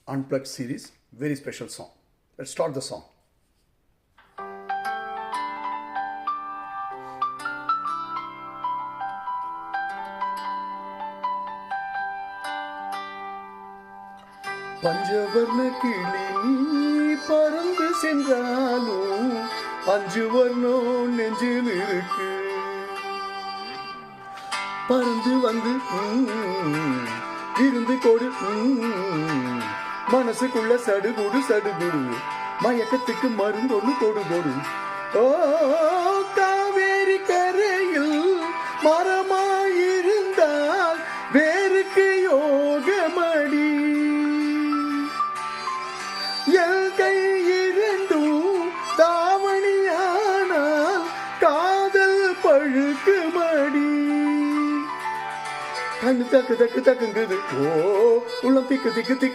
Unplugged series, very special song. Let's start the song. பஞ்சவர்ண கிளி நீ பறந்து சென்றாலும் 5 வர்ணம் நெஞ்சில் இருக்கு. பறந்து வந்து இருந்து கொடு மனசுக்குள்ள சடுகுடு சடுகுடு மயக்கத்துக்கு மருந்தொன்னு கொடு கொடு. ஓ காவேரி கரையில் மரமாயிருந்தால் வேருக்கு யோகமடி. எல் கை இரண்டும் தாவணியானால் காதல் பழுக்கு மடி. கண்ணு தக்கு தக்கு தக்குங்குது. ஓ உள்ளம் திக்கு திக்கு திக்கு.